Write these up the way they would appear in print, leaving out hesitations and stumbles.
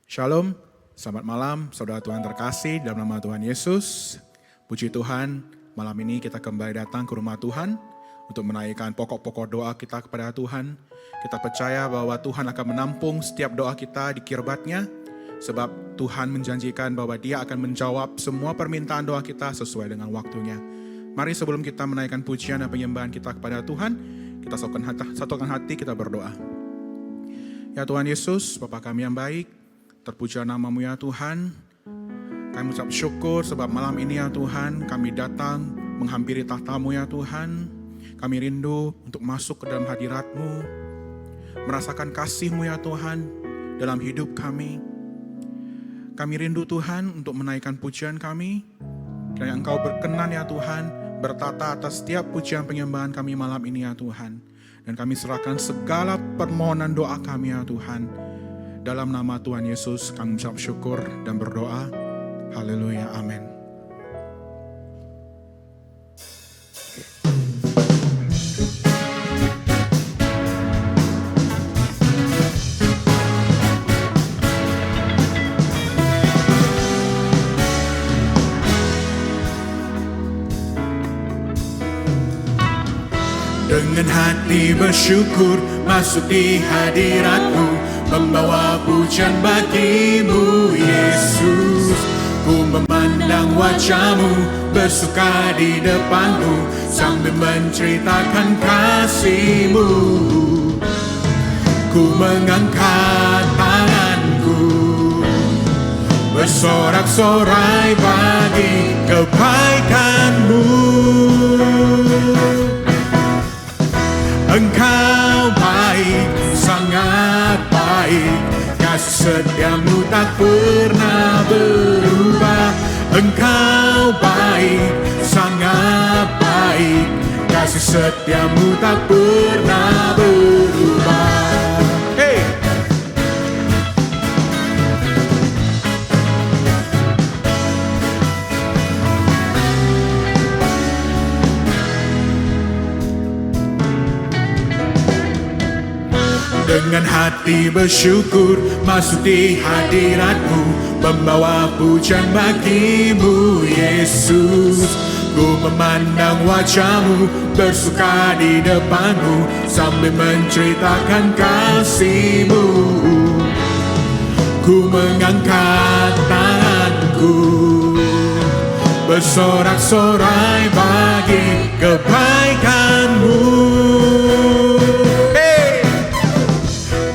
Shalom, selamat malam saudara Tuhan terkasih dalam nama Tuhan Yesus. Puji Tuhan, malam ini kita kembali datang ke rumah Tuhan untuk menaikkan pokok-pokok doa kita kepada Tuhan. Kita percaya bahwa Tuhan akan menampung setiap doa kita di kirbatnya, sebab Tuhan menjanjikan bahwa Dia akan menjawab semua permintaan doa kita sesuai dengan waktunya. Mari sebelum kita menaikkan pujian dan penyembahan kita kepada Tuhan, kita satukan hati kita berdoa. Ya Tuhan Yesus, Bapa kami yang baik, terpuji nama-Mu ya Tuhan. Kami ucap syukur sebab malam ini ya Tuhan, kami datang menghampiri tahta-Mu ya Tuhan. Kami rindu untuk masuk ke dalam hadirat-Mu, merasakan kasih-Mu ya Tuhan dalam hidup kami. Kami rindu Tuhan untuk menaikkan pujian kami. Kiranya Engkau berkenan ya Tuhan, bertata atas setiap pujian penyembahan kami malam ini ya Tuhan. Dan kami serahkan segala permohonan doa kami ya Tuhan. Dalam nama Tuhan Yesus kami ucap syukur dan berdoa. Haleluya, amin. Dengan hati bersyukur masuk di hadirat-Mu, membawa pujian bagi-Mu Yesus. Ku memandang wajah-Mu, bersuka di depan-Mu, sambil menceritakan kasih-Mu. Ku mengangkat tanganku, bersorak-sorai bagi kebaikan-Mu. Engkau baik, sangat baik, kasih setia-Mu tak pernah berubah. Engkau baik, sangat baik, kasih setia-Mu tak pernah berubah. Hey! Dengan hati bersyukur masuk di hadirat-Mu, membawa pujian bagi-Mu Yesus. Ku memandang wajah-Mu, bersuka di depan-Mu, sambil menceritakan kasih-Mu. Ku mengangkat tanganku, bersorak-sorai bagi kebaikan-Mu.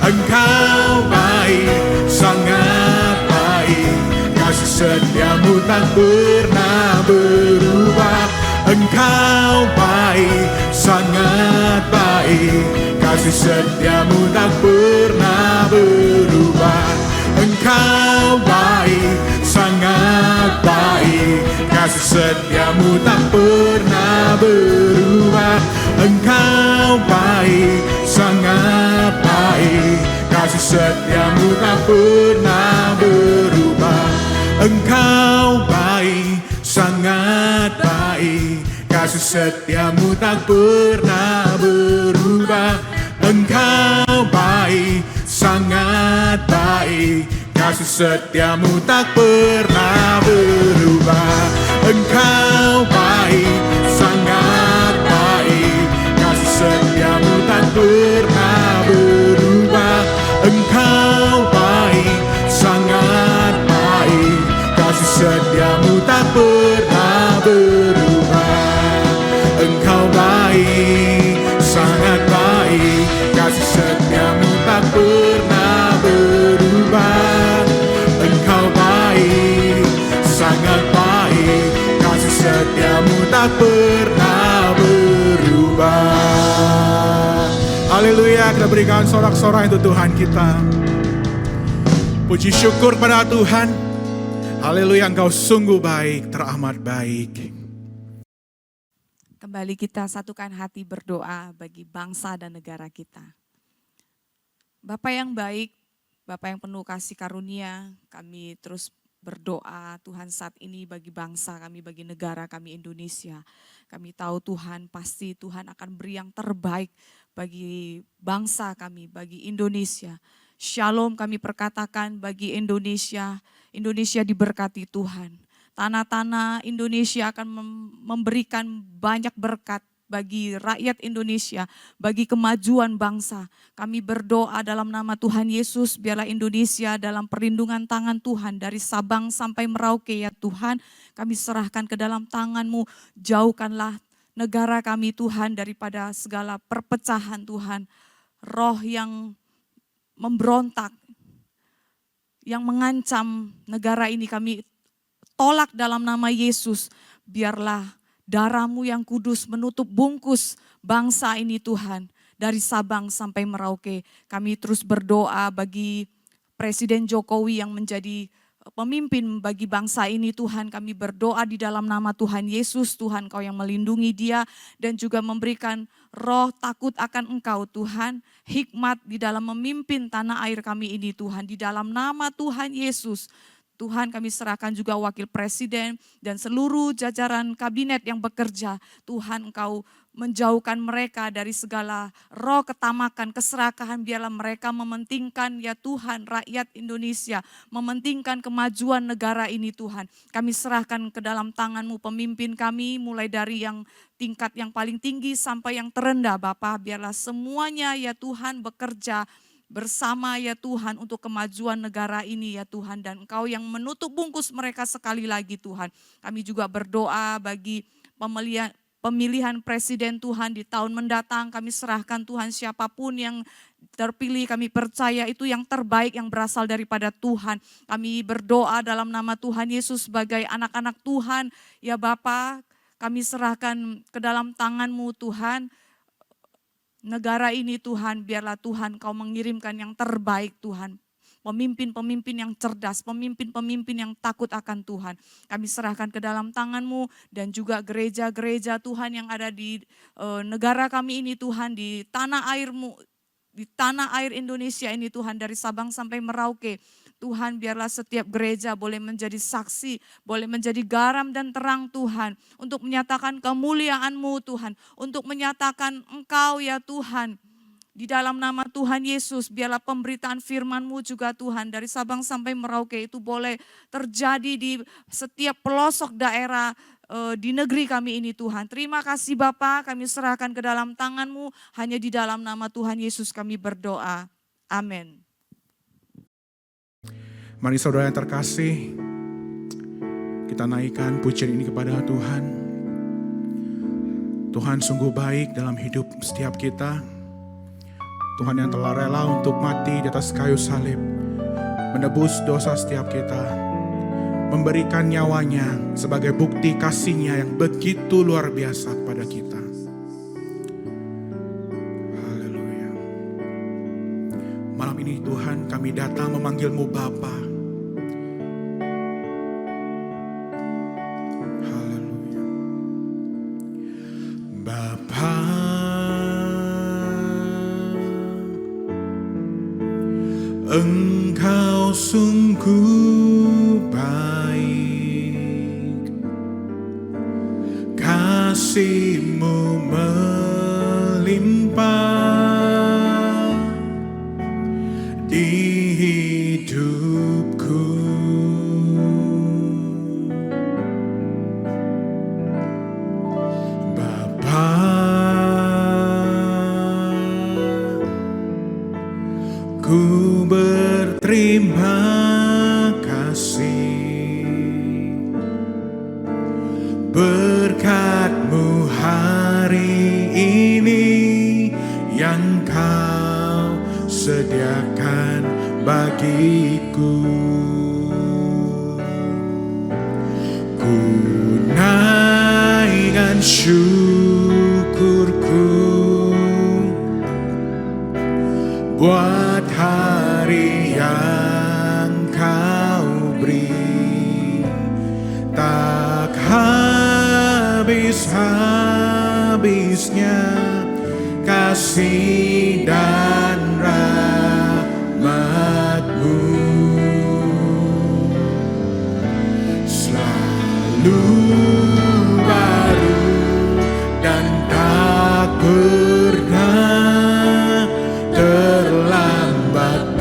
Engkau baik, sangat baik, kasih setia-Mu tak pernah berubah. Engkau baik, sangat baik, kasih setia-Mu tak pernah berubah. Engkau baik, sangat baik, kasih setia-Mu tak pernah berubah. Engkau baik, sangat baik, kasih setia-Mu tak pernah berubah. Engkau baik, sangat baik, kasih setia-Mu tak pernah berubah. Engkau baik, sangat baik, kasih setia-Mu tak pernah berubah. Engkau baik, sangat baik, kasih setia-Mu tak pernah berubah. Engkau baik, sangat baik, kasih setia-Mu tak pernah berubah. Engkau baik, sangat baik, kasih setia-Mu tak pernah berubah. Engkau baik, sangat baik, kasih setia-Mu tak pernah berubah. Haleluya, kita berikan sorak-sorai untuk Tuhan kita. Puji syukur pada Tuhan. Haleluya, Engkau sungguh baik, teramat baik. Kembali kita satukan hati berdoa bagi bangsa dan negara kita. Bapa yang baik, Bapa yang penuh kasih karunia, kami terus berdoa Tuhan saat ini bagi bangsa kami, bagi negara kami Indonesia. Kami tahu Tuhan, pasti Tuhan akan beri yang terbaik bagi bangsa kami, bagi Indonesia. Shalom kami perkatakan bagi Indonesia. Indonesia diberkati Tuhan. Tanah-tanah Indonesia akan memberikan banyak berkat bagi rakyat Indonesia, bagi kemajuan bangsa. Kami berdoa dalam nama Tuhan Yesus, biarlah Indonesia dalam perlindungan tangan Tuhan dari Sabang sampai Merauke ya Tuhan. Kami serahkan ke dalam tangan-Mu, jauhkanlah negara kami Tuhan daripada segala perpecahan Tuhan. Roh yang memberontak, yang mengancam negara ini kami tolak dalam nama Yesus. Biarlah darah-Mu yang kudus menutup bungkus bangsa ini Tuhan. Dari Sabang sampai Merauke. Kami terus berdoa bagi Presiden Jokowi yang menjadi pemimpin bagi bangsa ini Tuhan. Kami berdoa di dalam nama Tuhan Yesus. Tuhan Kau yang melindungi dia dan juga memberikan roh takut akan Engkau Tuhan. Hikmat di dalam memimpin tanah air kami ini Tuhan. Di dalam nama Tuhan Yesus. Tuhan kami serahkan juga wakil presiden dan seluruh jajaran kabinet yang bekerja. Tuhan Engkau menjauhkan mereka dari segala roh ketamakan, keserakahan. Biarlah mereka mementingkan ya Tuhan rakyat Indonesia. Mementingkan kemajuan negara ini Tuhan. Kami serahkan ke dalam tangan-Mu pemimpin kami mulai dari yang tingkat yang paling tinggi sampai yang terendah Bapa. Biarlah semuanya ya Tuhan bekerja bersama ya Tuhan untuk kemajuan negara ini ya Tuhan. Dan Engkau yang menutup bungkus mereka sekali lagi Tuhan. Kami juga berdoa bagi pemilihan presiden Tuhan di tahun mendatang. Kami serahkan Tuhan siapapun yang terpilih, kami percaya itu yang terbaik yang berasal daripada Tuhan. Kami berdoa dalam nama Tuhan Yesus sebagai anak-anak Tuhan. Ya Bapa, kami serahkan ke dalam tangan-Mu Tuhan. Negara ini Tuhan, biarlah Tuhan Kau mengirimkan yang terbaik Tuhan. Pemimpin-pemimpin yang cerdas, pemimpin-pemimpin yang takut akan Tuhan. Kami serahkan ke dalam tangan-Mu dan juga gereja-gereja Tuhan yang ada di negara kami ini Tuhan, di tanah air-Mu, di tanah air Indonesia ini Tuhan, dari Sabang sampai Merauke. Tuhan biarlah setiap gereja boleh menjadi saksi, boleh menjadi garam dan terang Tuhan. Untuk menyatakan kemuliaan-Mu Tuhan, untuk menyatakan Engkau ya Tuhan. Di dalam nama Tuhan Yesus, biarlah pemberitaan firman-Mu juga Tuhan, dari Sabang sampai Merauke itu boleh terjadi di setiap pelosok daerah di negeri kami ini Tuhan. Terima kasih Bapa, kami serahkan ke dalam tangan-Mu, hanya di dalam nama Tuhan Yesus kami berdoa. Amin. Mari saudara yang terkasih, kita naikkan pujian ini kepada Tuhan. Tuhan sungguh baik dalam hidup setiap kita. Tuhan yang telah rela untuk mati di atas kayu salib, menebus dosa setiap kita, memberikan nyawanya sebagai bukti kasih-Nya yang begitu luar biasa kepada kita. Haleluya. Malam ini Tuhan, kami datang memanggil-Mu Bapa. Haleluya. Bapa, Engkau sungguh baik, kasih-Mu melimpah di hidupku. Bapa, ku berterima kasih, berkat-Mu hari ini yang Kau sediakan bagiku. Ku naikkan syukurku buat hari yang Kau beri, tak habis-habisnya kasih dan rahmat-Mu. Selalu baru dan tak pernah terlambat.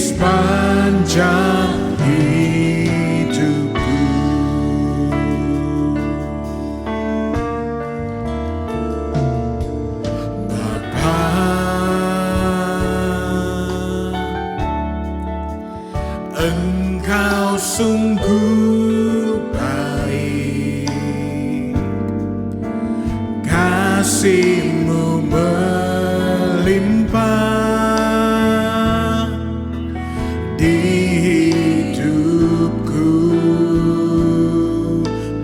sepanjang hidupku. Bapa, Engkau sungguh baik, kasih-Mu melimpah di hidupku,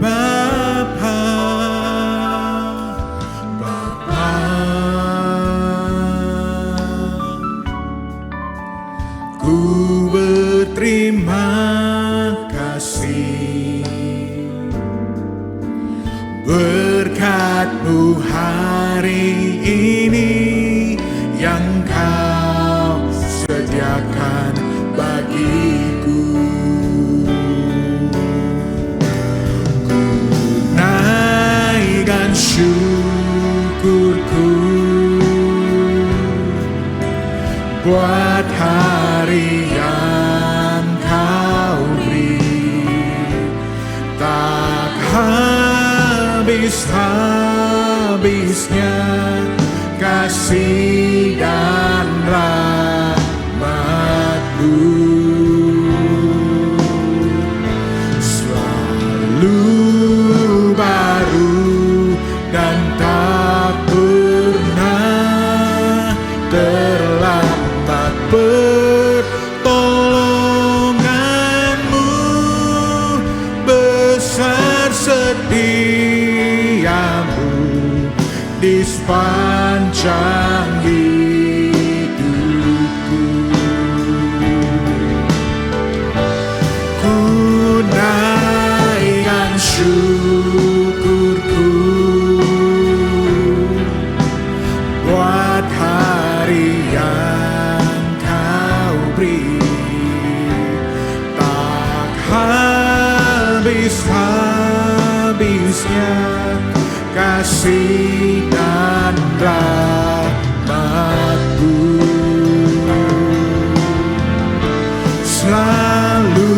Bapa. Bapa, ku berterima kasih berkat-Mu hari ini yang Kau sediakan bagiku. Ku naikkan syukurku buat hari yang Kau beri, tak habis-habisnya kasih dan rahmat-Mu. Selalu baru dan tak pernah terlambat pertolongan-Mu, besar setia-Mu di sepanjang hidupku. Ku naikkan syukurku buat hari yang Kau beri, tak habis-habisnya kasih dan rahmat-Mu. Selalu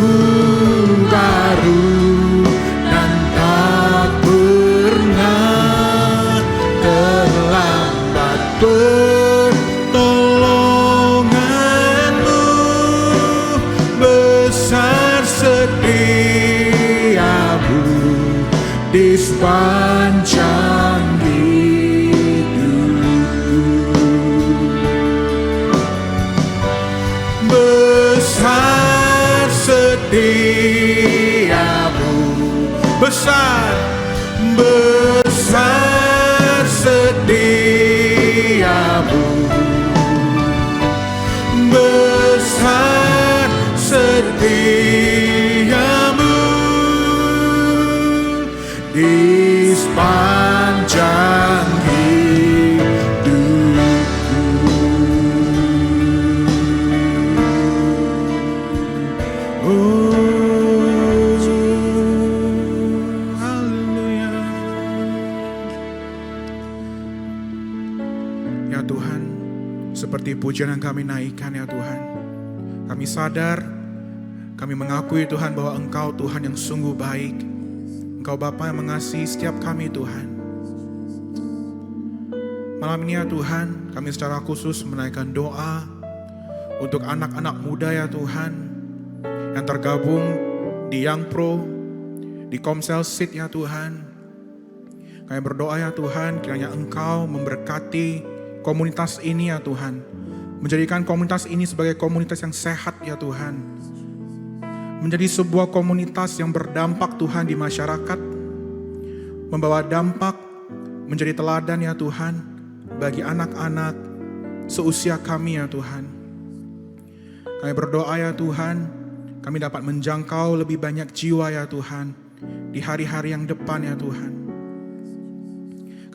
baru dan tak pernah terlambat pertolongan-Mu, besar setia-Mu di sepanjang hidupku. Besar setia-Mu, besar setia-Mu, besar setia-Mu di sepanjang hidupku. Oh, haleluya. Ya Tuhan, seperti pujian yang kami naikkan ya Tuhan, kami sadar, kami mengakui Tuhan bahwa Engkau Tuhan yang sungguh baik. Engkau Bapa yang mengasihi setiap kami Tuhan. Malam ini ya Tuhan, kami secara khusus menaikkan doa untuk anak-anak muda ya Tuhan, yang tergabung di Young Pro, di Komsel Seed ya Tuhan. Kami berdoa ya Tuhan, kiranya Engkau memberkati komunitas ini ya Tuhan. Menjadikan komunitas ini sebagai komunitas yang sehat ya Tuhan. Menjadi sebuah komunitas yang berdampak Tuhan di masyarakat, membawa dampak, menjadi teladan ya Tuhan bagi anak-anak seusia kami ya Tuhan. Kami berdoa ya Tuhan, kami dapat menjangkau lebih banyak jiwa ya Tuhan di hari-hari yang depan ya Tuhan.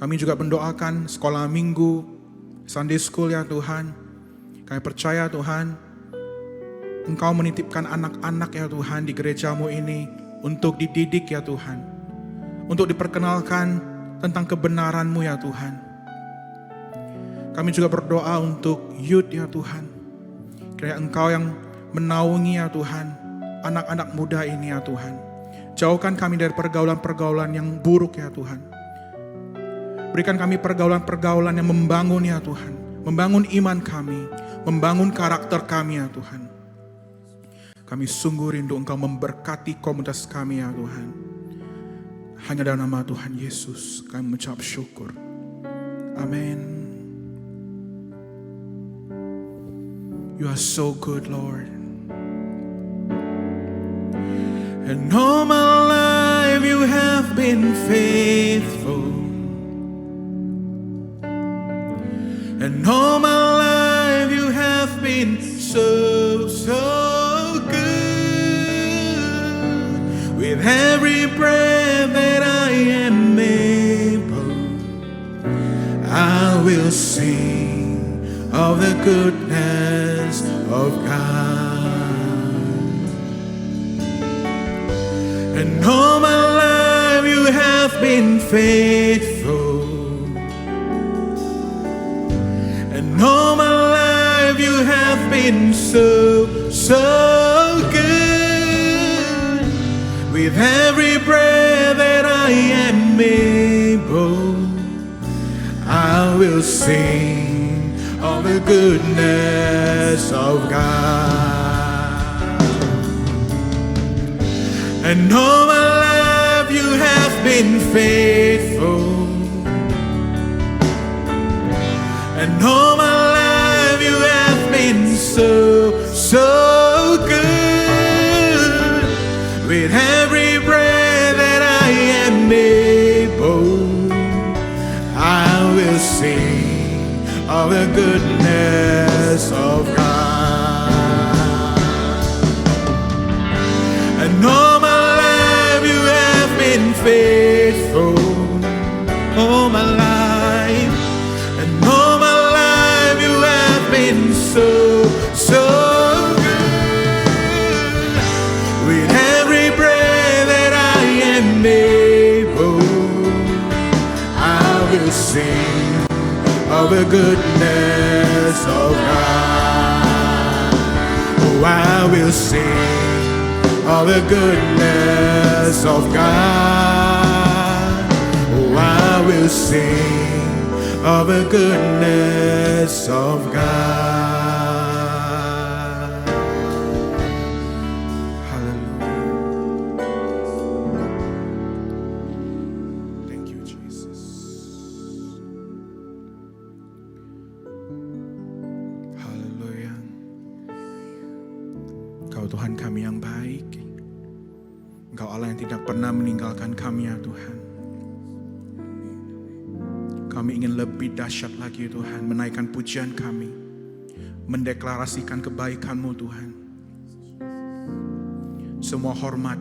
Kami juga mendoakan sekolah minggu, Sunday School ya Tuhan. Kami percaya Tuhan, Engkau menitipkan anak-anak ya Tuhan di gereja-Mu ini untuk dididik ya Tuhan. Untuk diperkenalkan tentang kebenaran-Mu ya Tuhan. Kami juga berdoa untuk youth ya Tuhan. Kiranya Engkau yang menaungi ya Tuhan, anak-anak muda ini ya Tuhan. Jauhkan kami dari pergaulan-pergaulan yang buruk ya Tuhan. Berikan kami pergaulan-pergaulan yang membangun ya Tuhan. Membangun iman kami, membangun karakter kami ya Tuhan. Kami sungguh rindu Engkau memberkati komunitas kami ya Tuhan. Hanya dalam nama Tuhan Yesus kami mengucap syukur. Amin. You are so good, Lord. And all my life you have been faithful. And all my life you have been so, so good. With every breath that I am able, I will sing of the goodness of God. And all my life you have been faithful. And all my life you have been so, so good. With every breath that I am able, I will sing of the goodness of God. And all my life you have been faithful. And all my life you have been so, so good. With every breath that I am able, I will sing of the goodness of God. And all my life you have been faithful. All my life. And all my life you have been so, so good. With every breath that I am able, I will sing of the goodness of God. Oh, I will sing of the goodness of God. Oh, I will sing of the goodness of God. Hallelujah. Thank you, Jesus. Haleluya. Engkau Tuhan kami yang baik. Engkau Allah yang tidak pernah meninggalkan kami ya Tuhan. Kami ingin lebih dahsyat lagi Tuhan, menaikkan pujian kami, mendeklarasikan kebaikan-Mu Tuhan. Semua hormat,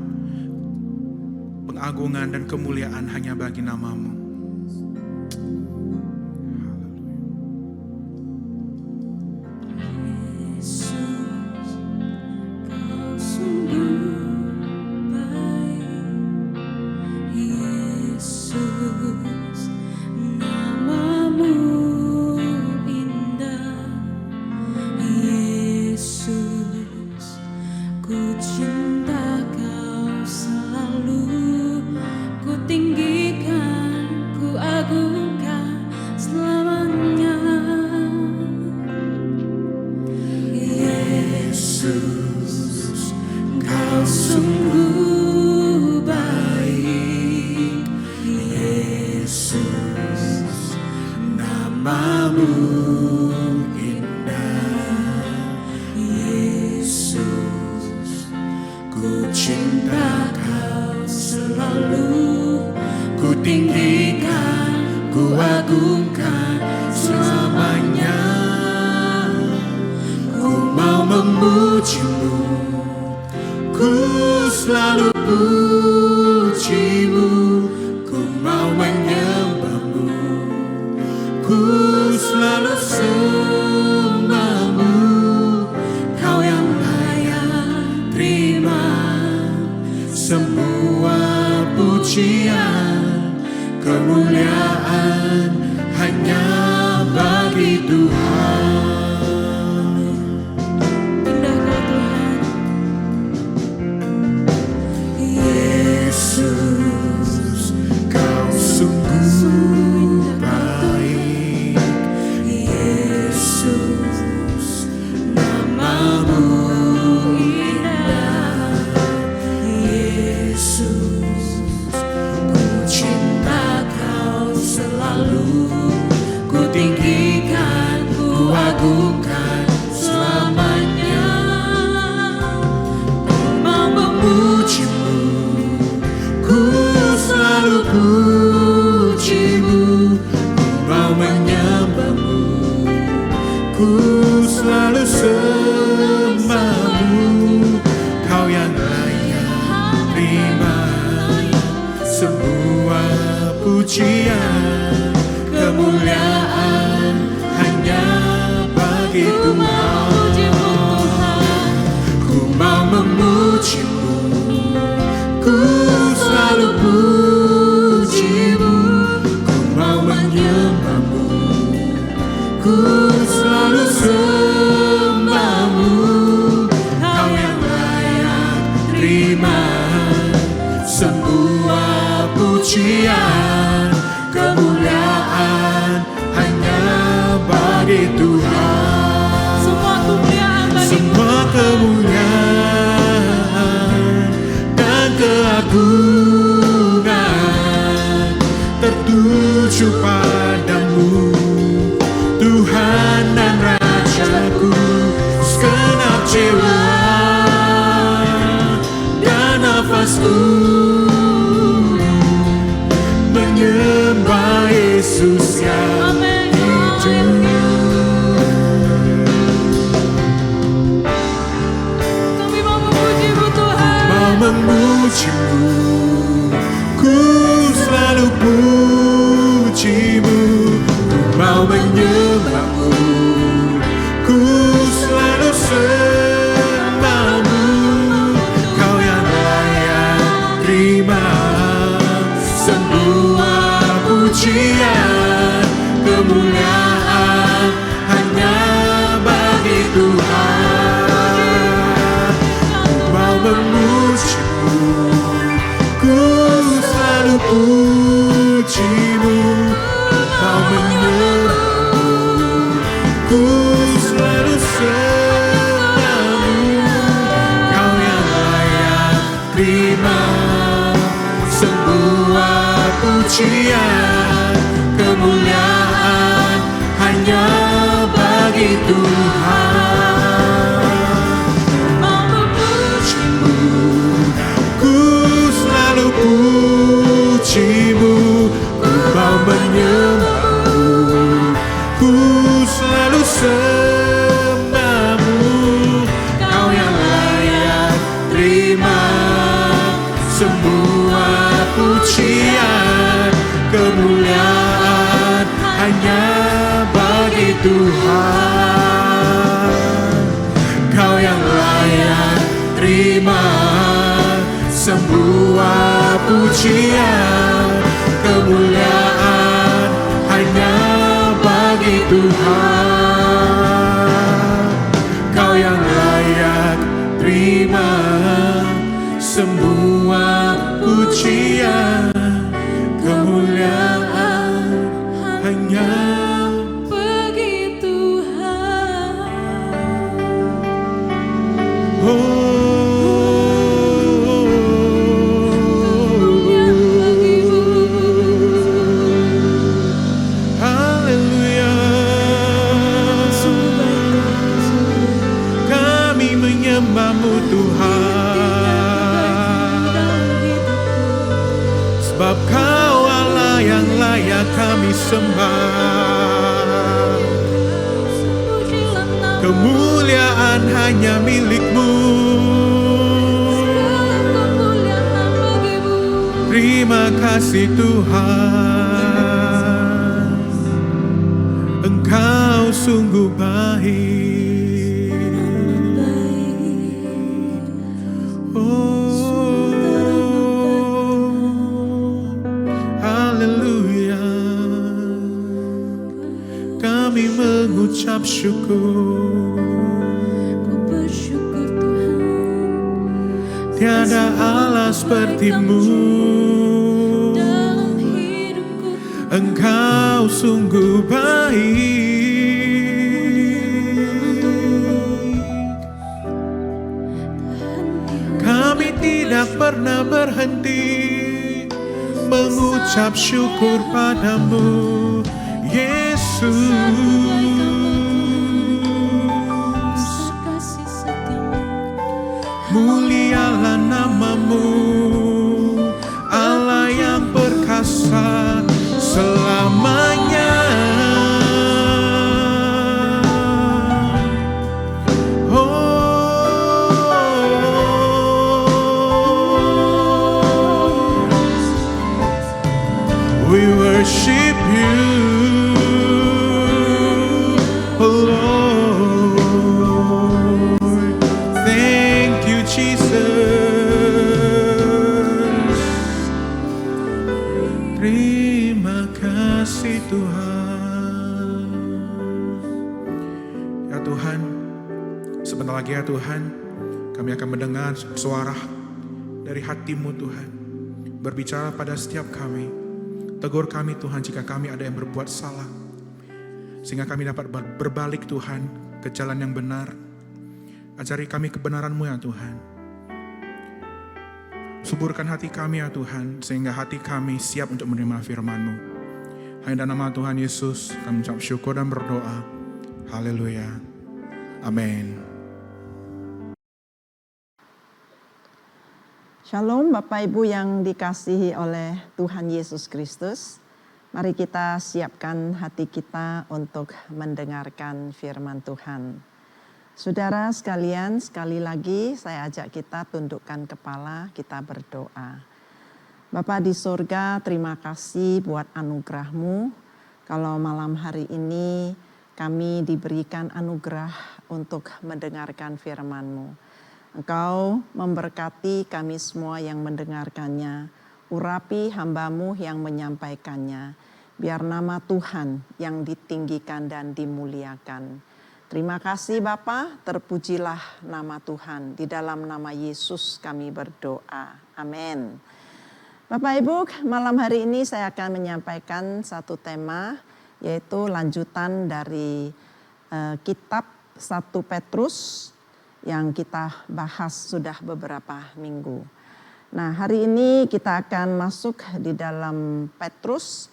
pengagungan dan kemuliaan hanya bagi nama-Mu. Kemuliaan hanya bagi Tuhan. Indah Kau Tuhan. selalu pujimu, ku mau menyembahmu, ku selalu sembahmu, kau yang layak terima semua pujian, kemuliaan hanya bagi Tuhan. Ku mau memujimu, ku selalu pujimu, ku mau menyembahmu, ku selalu sembahmu, kau yang layak terima semua pujian, kemuliaan hanya bagi Tuhan. Semua kemuliaan dan keagungan tertuju padamu, Tuhan dan Rajaku. Segenap jiwa dan nafasku menyembah Yesus yang hidup. Memujimu, ku selalu pujimu, ku mau menyembahmu, ku selalu sembahmu, kau yang layak terima semua pujian, kemuliaan hanya bagi Tuhan. Ku mau memujimu, ku selalu pujimu, mau menyembahmu, ku selalu sembahmu, kau yang layak terima semua pujian, kemuliaan hanya bagi Tuhan. Mau memujimu, ku selalu pujimu, ku mau menyembahmu, ku selalu sembahmu, kau yang layak terima semua pujian, kemuliaan hanya bagi Tuhan. Kau yang layak terima semua pujian, kemuliaan hanya bagi Tuhan. Kau yang layak terima semua pujian, kemuliaan hanya bagi Tuhan. Haleluya, kami menyembahmu Tuhan, sebab Kau Allah yang layak kami sembah. Kemuliaan hanya milik-Mu. Terima kasih Tuhan, Engkau sungguh baik. Haleluya, kami mengucap syukur. Tiada Allah seperti-Mu, Engkau sungguh baik. Kami tidak pernah berhenti mengucap syukur padamu, Yesus. Mulialah nama-Mu, Allah yang perkasa. We worship you, Lord. Thank you, Jesus. Terima kasih Tuhan. Ya Tuhan, sebentar lagi ya Tuhan, kami akan mendengar suara dari hati-Mu Tuhan. Berbicara pada setiap kami. Tegur kami Tuhan jika kami ada yang berbuat salah. Sehingga kami dapat berbalik Tuhan ke jalan yang benar. Ajari kami kebenaran-Mu ya Tuhan. Suburkan hati kami ya Tuhan, sehingga hati kami siap untuk menerima firman-Mu. Hanya dalam nama Tuhan Yesus kami ucap syukur dan berdoa. Haleluya. Amin. Shalom Bapak Ibu yang dikasihi oleh Tuhan Yesus Kristus. Mari kita siapkan hati kita untuk mendengarkan firman Tuhan. Saudara sekalian, sekali lagi saya ajak kita tundukkan kepala, kita berdoa. Bapa di surga, terima kasih buat anugerah-Mu. Kalau malam hari ini kami diberikan anugerah untuk mendengarkan firman-Mu. Engkau memberkati kami semua yang mendengarkannya, urapi hamba-Mu yang menyampaikannya, biar nama Tuhan yang ditinggikan dan dimuliakan. Terima kasih Bapa, terpujilah nama Tuhan. Di dalam nama Yesus kami berdoa. Amin. Bapak Ibu, malam hari ini saya akan menyampaikan satu tema, yaitu lanjutan dari kitab 1 Petrus yang kita bahas sudah beberapa minggu. Nah, hari ini kita akan masuk di dalam Petrus,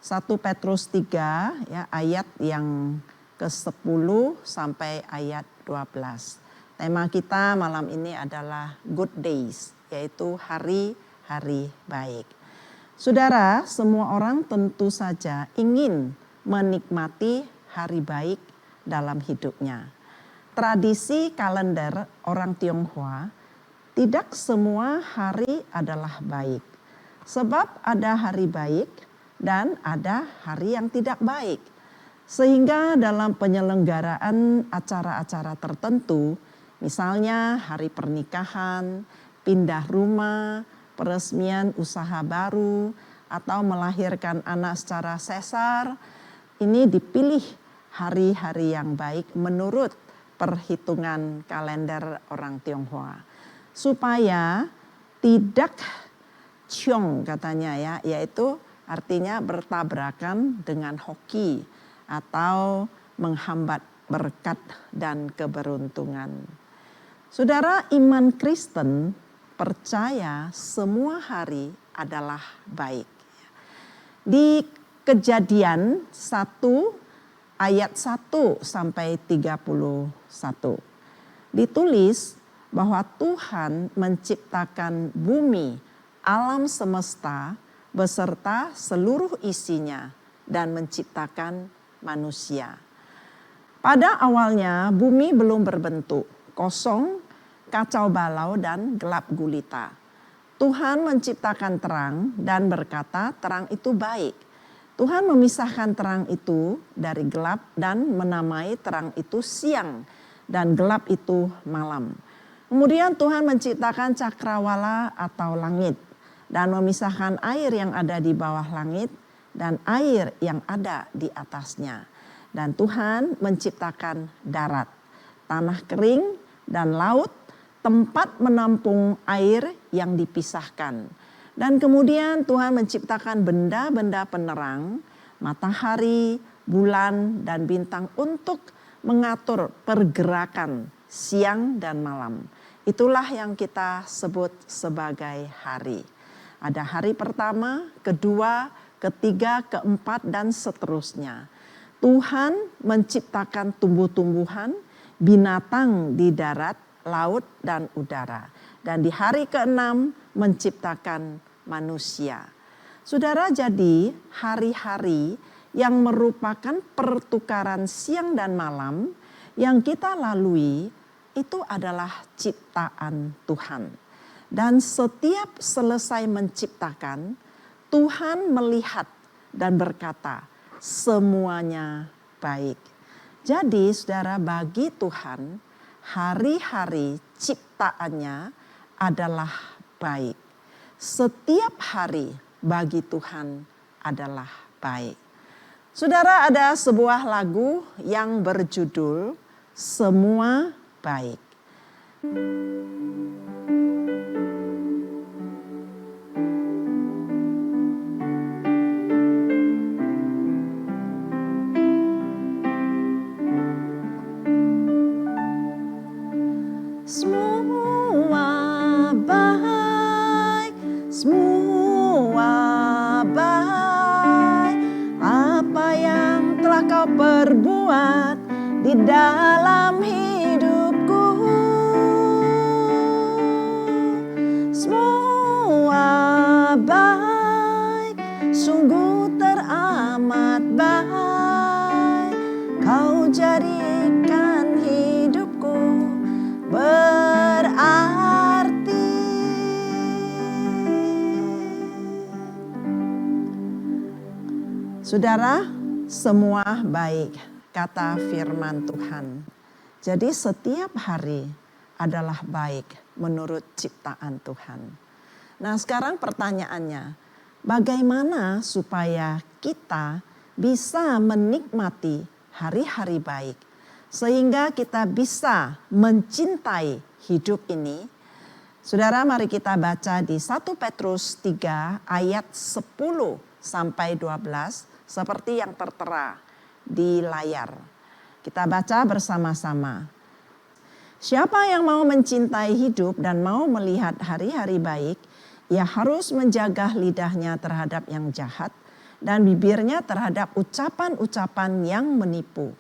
1 Petrus 3 ya, ayat yang ke-10 sampai ayat 12. Tema kita malam ini adalah good days, yaitu hari-hari baik. Saudara, semua orang tentu saja ingin menikmati hari baik dalam hidupnya. Tradisi kalender orang Tionghoa, tidak semua hari adalah baik. Sebab ada hari baik dan ada hari yang tidak baik. Sehingga dalam penyelenggaraan acara-acara tertentu, misalnya hari pernikahan, pindah rumah, peresmian usaha baru, atau melahirkan anak secara sesar, ini dipilih hari-hari yang baik menurut perhitungan kalender orang Tionghoa. Supaya tidak ciong katanya ya, yaitu artinya bertabrakan dengan hoki atau menghambat berkat dan keberuntungan. Saudara, iman Kristen percaya semua hari adalah baik. Di Kejadian 1 ayat 1 sampai 31 ditulis bahwa Tuhan menciptakan bumi, alam semesta beserta seluruh isinya dan menciptakan manusia. Pada awalnya bumi belum berbentuk, kosong, kacau balau dan gelap gulita. Tuhan menciptakan terang dan berkata terang itu baik. Tuhan memisahkan terang itu dari gelap dan menamai terang itu siang dan gelap itu malam. Kemudian Tuhan menciptakan cakrawala atau langit dan memisahkan air yang ada di bawah langit dan air yang ada di atasnya. Dan Tuhan menciptakan darat, tanah kering dan laut, tempat menampung air yang dipisahkan. Dan kemudian Tuhan menciptakan benda-benda penerang, matahari, bulan, dan bintang untuk mengatur pergerakan siang dan malam. Itulah yang kita sebut sebagai hari. Ada hari pertama, kedua, ketiga, keempat, dan seterusnya. Tuhan menciptakan tumbuh-tumbuhan, binatang di darat, laut, dan udara. Dan di hari ke-6 menciptakan manusia. Saudara, jadi hari-hari yang merupakan pertukaran siang dan malam yang kita lalui itu adalah ciptaan Tuhan. Dan setiap selesai menciptakan, Tuhan melihat dan berkata, semuanya baik. Jadi saudara, bagi Tuhan hari-hari ciptaannya adalah baik. Setiap hari bagi Tuhan adalah baik. Saudara, ada sebuah lagu yang berjudul Semua Baik. Semua baik, semua baik. Apa yang telah kau perbuat di dalam hidupku. Semua baik, sungguh teramat baik. Kau jadikan hidupku berarti. Saudara, semua baik, kata firman Tuhan. Jadi setiap hari adalah baik menurut ciptaan Tuhan. Nah, sekarang pertanyaannya, bagaimana supaya kita bisa menikmati hari-hari baik sehingga kita bisa mencintai hidup ini? Saudara, mari kita baca di 1 Petrus 3 ayat 10 sampai 12 seperti yang tertera di layar. Kita baca bersama-sama. Siapa yang mau mencintai hidup dan mau melihat hari-hari baik, ia harus menjaga lidahnya terhadap yang jahat dan bibirnya terhadap ucapan-ucapan yang menipu.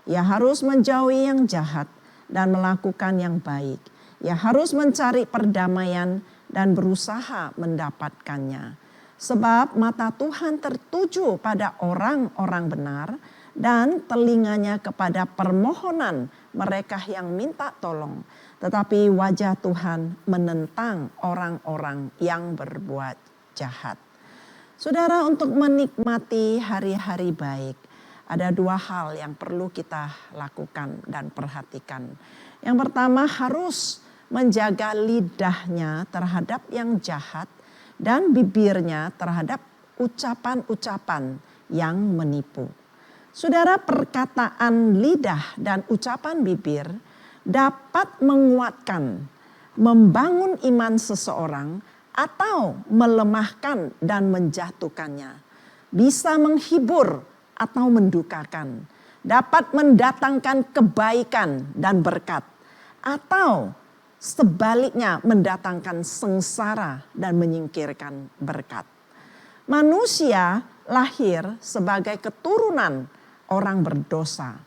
Ia harus menjauhi yang jahat dan melakukan yang baik. Ia harus mencari perdamaian dan berusaha mendapatkannya. Sebab mata Tuhan tertuju pada orang-orang benar dan telinganya kepada permohonan mereka yang minta tolong. Tetapi wajah Tuhan menentang orang-orang yang berbuat jahat. Saudara, untuk menikmati hari-hari baik, ada dua hal yang perlu kita lakukan dan perhatikan. Yang pertama, harus menjaga lidahnya terhadap yang jahat dan bibirnya terhadap ucapan-ucapan yang menipu. Saudara, perkataan lidah dan ucapan bibir dapat menguatkan, membangun iman seseorang atau melemahkan dan menjatuhkannya. Bisa menghibur atau mendukakan. Dapat mendatangkan kebaikan dan berkat. Atau sebaliknya mendatangkan sengsara dan menyingkirkan berkat. Manusia lahir sebagai keturunan orang berdosa.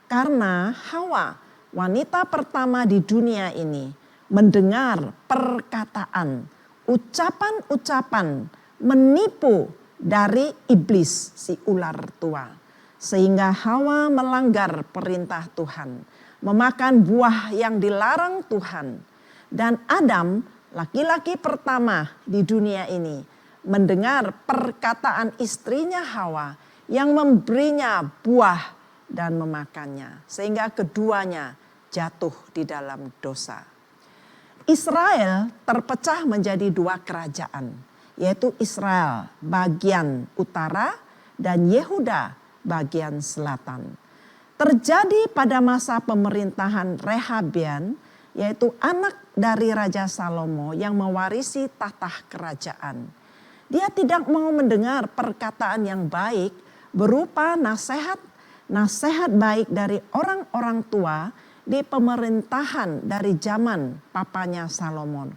Karena Hawa, wanita pertama di dunia ini, mendengar perkataan, ucapan-ucapan menipu dari iblis si ular tua. Sehingga Hawa melanggar perintah Tuhan, memakan buah yang dilarang Tuhan. Dan Adam, laki-laki pertama di dunia ini, mendengar perkataan istrinya Hawa yang memberinya buah dan memakannya. Sehingga keduanya jatuh di dalam dosa. Israel terpecah menjadi dua kerajaan, yaitu Israel bagian utara dan Yehuda bagian selatan. Terjadi pada masa pemerintahan Rehabeam, yaitu anak dari Raja Salomo yang mewarisi tahta kerajaan. Dia tidak mau mendengar perkataan yang baik berupa nasihat baik dari orang-orang tua di pemerintahan dari zaman papanya Salomon.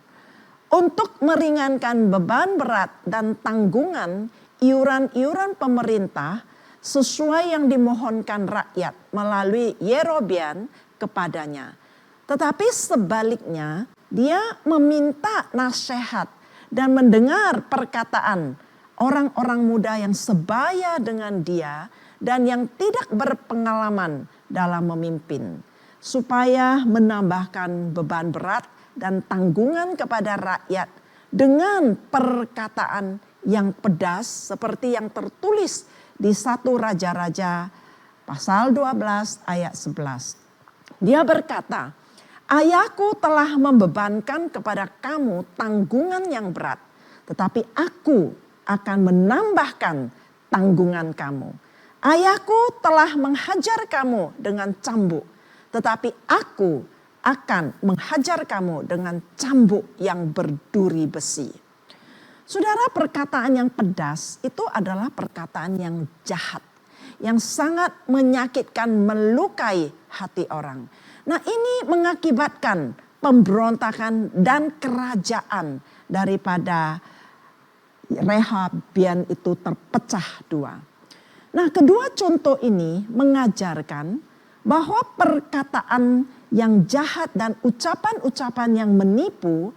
Untuk meringankan beban berat dan tanggungan iuran-iuran pemerintah sesuai yang dimohonkan rakyat melalui Yerobeam kepadanya. Tetapi sebaliknya dia meminta nasihat dan mendengar perkataan orang-orang muda yang sebaya dengan dia dan yang tidak berpengalaman dalam memimpin. Supaya menambahkan beban berat dan tanggungan kepada rakyat dengan perkataan yang pedas seperti yang tertulis di 1 Raja-Raja pasal 12 ayat 11. Dia berkata, "Ayahku telah membebankan kepada kamu tanggungan yang berat, tetapi aku akan menambahkan tanggungan kamu. Ayahku telah menghajar kamu dengan cambuk, tetapi aku akan menghajar kamu dengan cambuk yang berduri besi." Saudara, perkataan yang pedas itu adalah perkataan yang jahat, yang sangat menyakitkan, melukai hati orang. Nah, ini mengakibatkan pemberontakan dan kerajaan daripada Rehabiam itu terpecah dua. Nah, kedua contoh ini mengajarkan bahwa perkataan yang jahat dan ucapan-ucapan yang menipu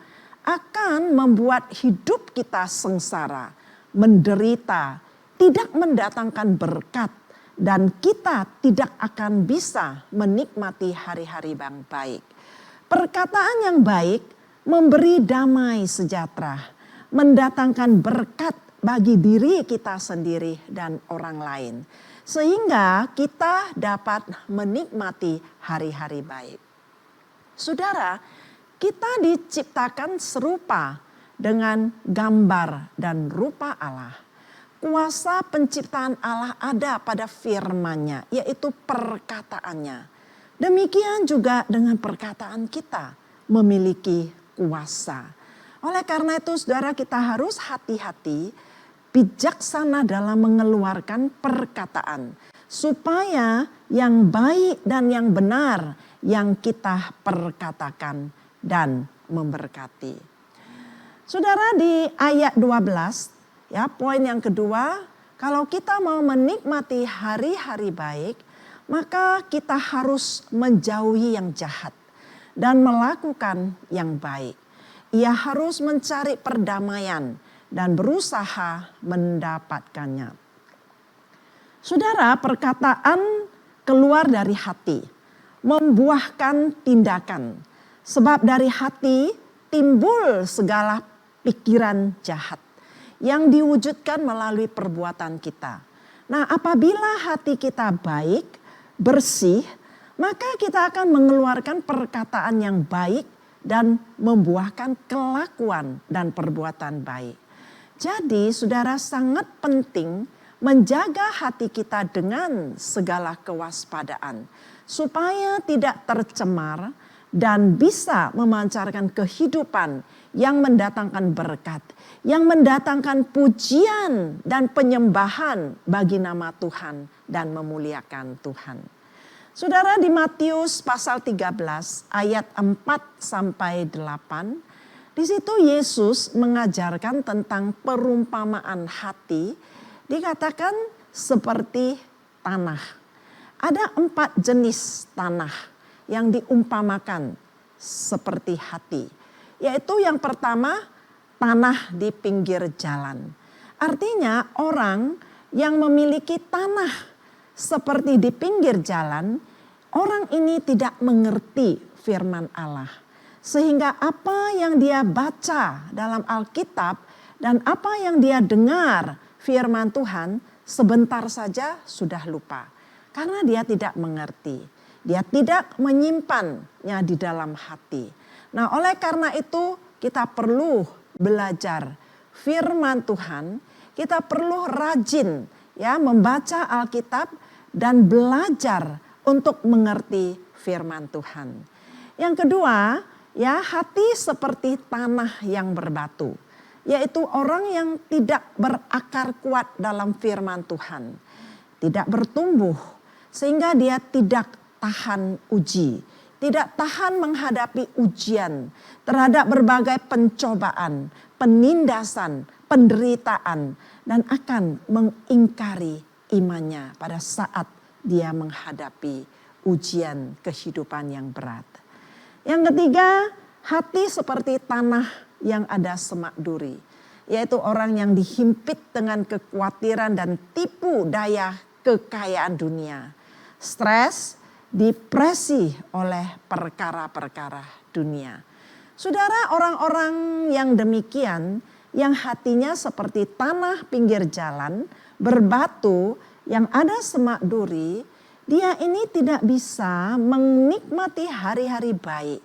akan membuat hidup kita sengsara, menderita, tidak mendatangkan berkat, dan kita tidak akan bisa menikmati hari-hari yang baik. Perkataan yang baik memberi damai sejahtera, mendatangkan berkat bagi diri kita sendiri dan orang lain, sehingga kita dapat menikmati hari-hari baik. Saudara, kita diciptakan serupa dengan gambar dan rupa Allah. Kuasa penciptaan Allah ada pada firman-Nya, yaitu perkataannya. Demikian juga dengan perkataan kita memiliki kuasa. Oleh karena itu saudara, kita harus hati-hati, bijaksana dalam mengeluarkan perkataan. Supaya yang baik dan yang benar yang kita perkatakan dan memberkati. Saudara, di ayat 12, ya, poin yang kedua, kalau kita mau menikmati hari-hari baik, maka kita harus menjauhi yang jahat dan melakukan yang baik. Ia harus mencari perdamaian dan berusaha mendapatkannya. Saudara, perkataan keluar dari hati, membuahkan tindakan. Sebab dari hati timbul segala pikiran jahat yang diwujudkan melalui perbuatan kita. Nah, apabila hati kita baik, bersih, maka kita akan mengeluarkan perkataan yang baik dan membuahkan kelakuan dan perbuatan baik. Jadi, saudara, sangat penting menjaga hati kita dengan segala kewaspadaan supaya tidak tercemar dan bisa memancarkan kehidupan yang mendatangkan berkat, yang mendatangkan pujian dan penyembahan bagi nama Tuhan dan memuliakan Tuhan. Saudara, di Matius pasal 13 ayat 4 sampai 8, di situ Yesus mengajarkan tentang perumpamaan hati, dikatakan seperti tanah. Ada 4 jenis tanah yang diumpamakan seperti hati. Yaitu yang pertama, tanah di pinggir jalan. Artinya orang yang memiliki tanah seperti di pinggir jalan, orang ini tidak mengerti firman Allah. Sehingga apa yang dia baca dalam Alkitab dan apa yang dia dengar firman Tuhan sebentar saja sudah lupa. Karena dia tidak mengerti. Dia tidak menyimpannya di dalam hati. Nah, oleh karena itu kita perlu belajar firman Tuhan. Kita perlu rajin ya membaca Alkitab dan belajar untuk mengerti firman Tuhan. Yang kedua, ya, hati seperti tanah yang berbatu. Yaitu orang yang tidak berakar kuat dalam firman Tuhan. Tidak bertumbuh sehingga dia tidak tahan uji, tidak tahan menghadapi ujian terhadap berbagai pencobaan, penindasan, penderitaan, dan akan mengingkari imannya pada saat dia menghadapi ujian kehidupan yang berat. Yang ketiga, hati seperti tanah yang ada semak duri, yaitu orang yang dihimpit dengan kekhawatiran dan tipu daya kekayaan dunia, stres, depresi oleh perkara-perkara dunia. Saudara, orang-orang yang demikian yang hatinya seperti tanah pinggir jalan, berbatu, yang ada semak duri, dia ini tidak bisa menikmati hari-hari baik.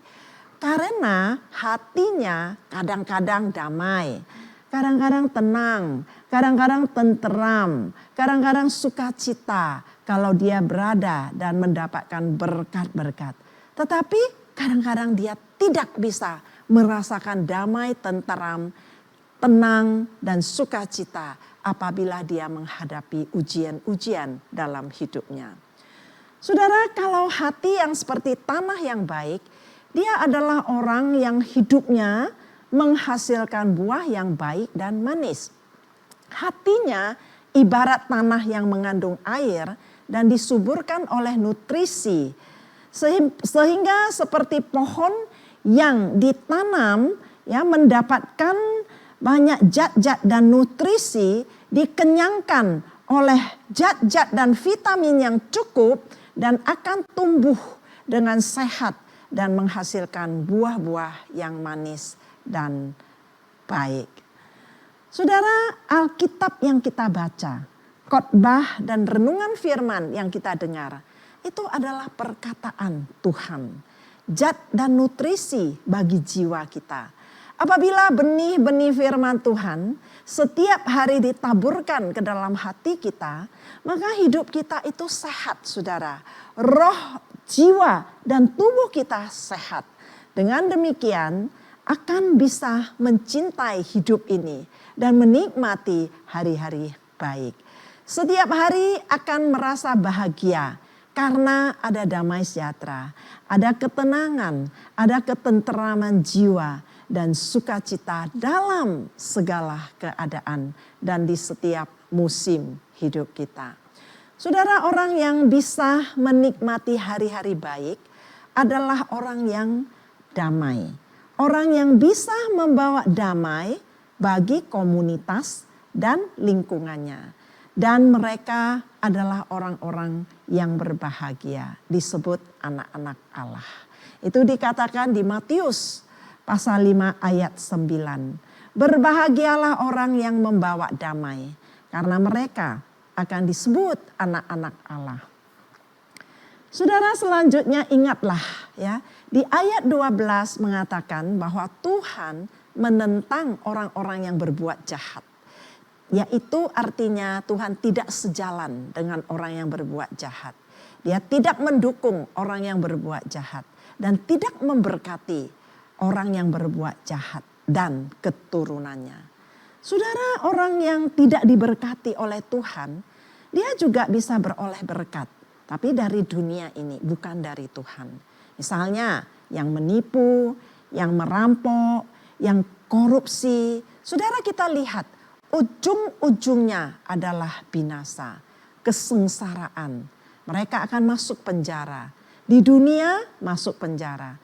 Karena hatinya kadang-kadang damai, kadang-kadang tenang, kadang-kadang tenteram, kadang-kadang sukacita kalau dia berada dan mendapatkan berkat-berkat. Tetapi kadang-kadang dia tidak bisa merasakan damai, tenteram, tenang, dan sukacita apabila dia menghadapi ujian-ujian dalam hidupnya. Saudara, kalau hati yang seperti tanah yang baik, dia adalah orang yang hidupnya menghasilkan buah yang baik dan manis. Hatinya ibarat tanah yang mengandung air dan disuburkan oleh nutrisi. Sehingga seperti pohon yang ditanam ya mendapatkan banyak zat-zat dan nutrisi, dikenyangkan oleh zat-zat dan vitamin yang cukup dan akan tumbuh dengan sehat dan menghasilkan buah-buah yang manis dan baik. Saudara, Alkitab yang kita baca, khotbah dan renungan firman yang kita dengar, itu adalah perkataan Tuhan. Zat dan nutrisi bagi jiwa kita. Apabila benih-benih firman Tuhan setiap hari ditaburkan ke dalam hati kita, maka hidup kita itu sehat, saudara. Roh, jiwa, dan tubuh kita sehat. Dengan demikian akan bisa mencintai hidup ini dan menikmati hari-hari baik. Setiap hari akan merasa bahagia karena ada damai sejahtera, ada ketenangan, ada ketenteraman jiwa dan sukacita dalam segala keadaan dan di setiap musim hidup kita. Saudara, orang yang bisa menikmati hari-hari baik adalah orang yang damai. Orang yang bisa membawa damai bagi komunitas dan lingkungannya. Dan mereka adalah orang-orang yang berbahagia, disebut anak-anak Allah. Itu dikatakan di Matius pasal 5 ayat 9. Berbahagialah orang yang membawa damai, karena mereka akan disebut anak-anak Allah. Saudara, selanjutnya ingatlah ya, di ayat 12 mengatakan bahwa Tuhan menentang orang-orang yang berbuat jahat. Yaitu artinya Tuhan tidak sejalan dengan orang yang berbuat jahat. Dia tidak mendukung orang yang berbuat jahat dan tidak memberkati orang yang berbuat jahat dan keturunannya. Saudara, orang yang tidak diberkati oleh Tuhan, dia juga bisa beroleh berkat. Tapi dari dunia ini, bukan dari Tuhan. Misalnya yang menipu, yang merampok, yang korupsi. Saudara, kita lihat ujung-ujungnya adalah binasa, kesengsaraan. Mereka akan masuk penjara. Di dunia masuk penjara.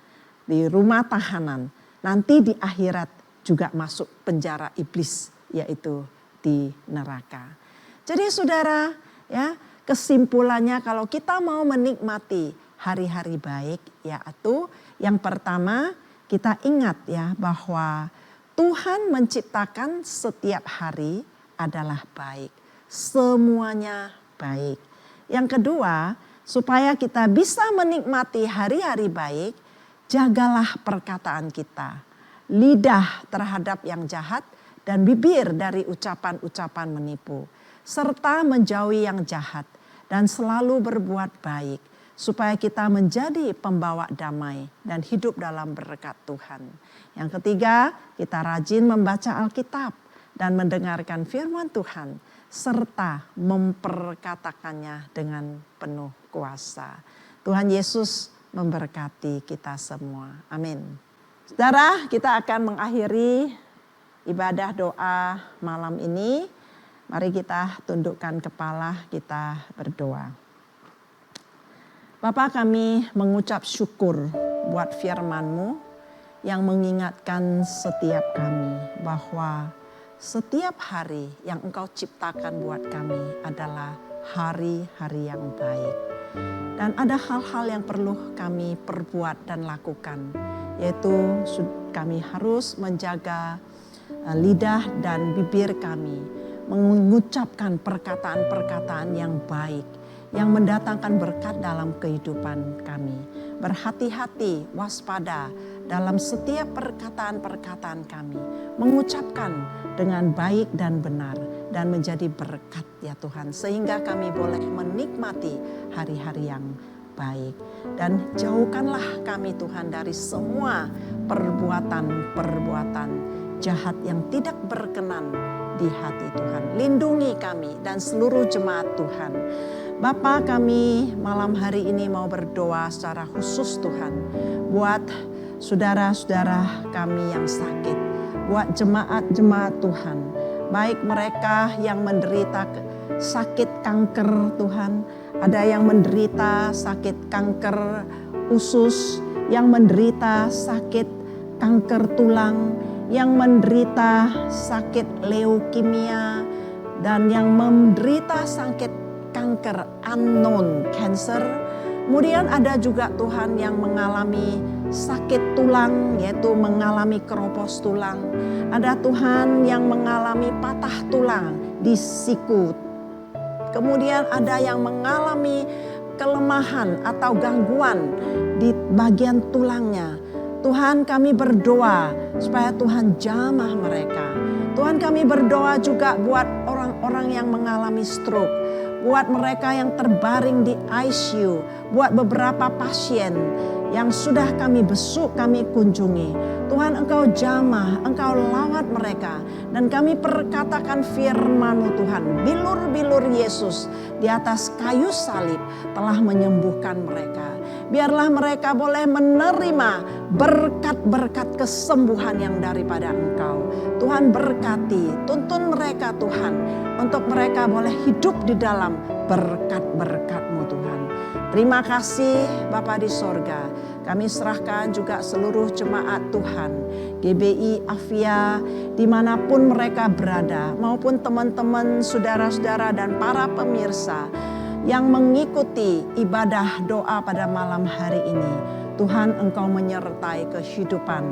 Di rumah tahanan. Nanti di akhirat juga masuk penjara iblis, yaitu di neraka. Jadi saudara, ya, kesimpulannya kalau kita mau menikmati hari-hari baik, yaitu yang pertama kita ingat ya bahwa Tuhan menciptakan setiap hari adalah baik. Semuanya baik. Yang kedua, supaya kita bisa menikmati hari-hari baik, jagalah perkataan kita. Lidah terhadap yang jahat dan bibir dari ucapan-ucapan menipu. Serta menjauhi yang jahat dan selalu berbuat baik. Supaya kita menjadi pembawa damai dan hidup dalam berkat Tuhan. Yang ketiga, kita rajin membaca Alkitab dan mendengarkan firman Tuhan. Serta memperkatakannya dengan penuh kuasa. Tuhan Yesus memberkati kita semua. Amin. Saudara, kita akan mengakhiri ibadah doa malam ini. Mari kita tundukkan kepala, kita berdoa. Bapa, kami mengucap syukur buat firman-Mu yang mengingatkan setiap kami bahwa setiap hari yang Engkau ciptakan buat kami adalah hari-hari yang baik. Dan ada hal-hal yang perlu kami perbuat dan lakukan, yaitu kami harus menjaga lidah dan bibir kami mengucapkan perkataan-perkataan yang baik, yang mendatangkan berkat dalam kehidupan kami. Berhati-hati, waspada dalam setiap perkataan-perkataan kami. Mengucapkan dengan baik dan benar dan menjadi berkat ya Tuhan. Sehingga kami boleh menikmati hari-hari yang baik. Dan jauhkanlah kami Tuhan dari semua perbuatan-perbuatan jahat yang tidak berkenan di hati Tuhan. Lindungi kami dan seluruh jemaat Tuhan. Bapa, kami malam hari ini mau berdoa secara khusus Tuhan. Buat saudara-saudara kami yang sakit. Buat jemaat-jemaat Tuhan. Baik mereka yang menderita sakit kanker Tuhan. Ada yang menderita sakit kanker usus. Yang menderita sakit kanker tulang. Yang menderita sakit leukemia. Dan yang menderita sakit kanker unknown cancer. Kemudian ada juga Tuhan yang mengalami sakit tulang, yaitu mengalami keropos tulang. Ada Tuhan yang mengalami patah tulang di siku. Kemudian ada yang mengalami kelemahan atau gangguan di bagian tulangnya. Tuhan, kami berdoa supaya Tuhan jamah mereka. Tuhan, kami berdoa juga buat orang-orang yang mengalami stroke. Buat mereka yang terbaring di ICU, buat beberapa pasien yang sudah kami besuk, kami kunjungi. Tuhan, Engkau jamah, Engkau lawat mereka. Dan kami perkatakan firman-Mu Tuhan, bilur-bilur Yesus di atas kayu salib telah menyembuhkan mereka. Biarlah mereka boleh menerima berkat-berkat kesembuhan yang daripada Engkau. Tuhan berkati, tuntun mereka Tuhan, untuk mereka boleh hidup di dalam berkat-berkat-Mu Tuhan. Terima kasih Bapa di sorga. Kami serahkan juga seluruh jemaat Tuhan, GBI Afia, dimanapun mereka berada, maupun teman-teman, saudara-saudara dan para pemirsa yang mengikuti ibadah doa pada malam hari ini. Tuhan, Engkau menyertai kehidupan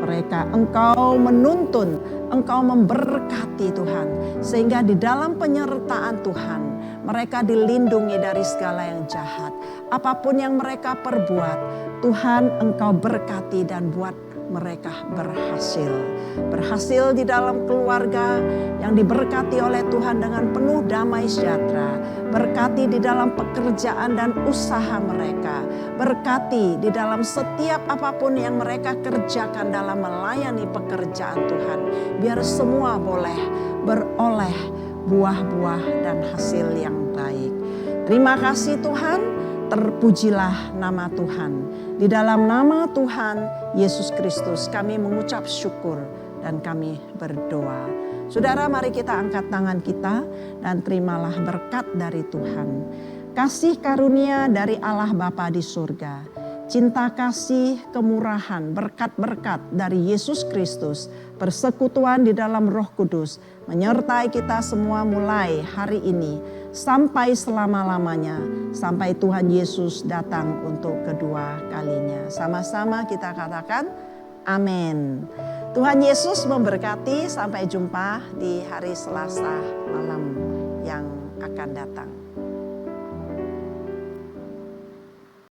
mereka, Engkau menuntun, Engkau memberkati Tuhan. Sehingga di dalam penyertaan Tuhan, mereka dilindungi dari segala yang jahat. Apapun yang mereka perbuat, Tuhan Engkau berkati dan buat mereka berhasil. Berhasil di dalam keluarga yang diberkati oleh Tuhan dengan penuh damai sejahtera. Berkati di dalam pekerjaan dan usaha mereka. Berkati di dalam setiap apapun yang mereka kerjakan dalam melayani pekerjaan Tuhan. Biar semua boleh beroleh buah-buah dan hasil yang baik. Terima kasih Tuhan, terpujilah nama Tuhan. Di dalam nama Tuhan Yesus Kristus kami mengucap syukur dan kami berdoa. Saudara, mari kita angkat tangan kita dan terimalah berkat dari Tuhan. Kasih karunia dari Allah Bapa di surga, cinta kasih, kemurahan, berkat-berkat dari Yesus Kristus, persekutuan di dalam Roh Kudus menyertai kita semua mulai hari ini sampai selama-lamanya, sampai Tuhan Yesus datang untuk kedua kalinya. Sama-sama kita katakan amin. Tuhan Yesus memberkati, sampai jumpa di hari Selasa malam yang akan datang.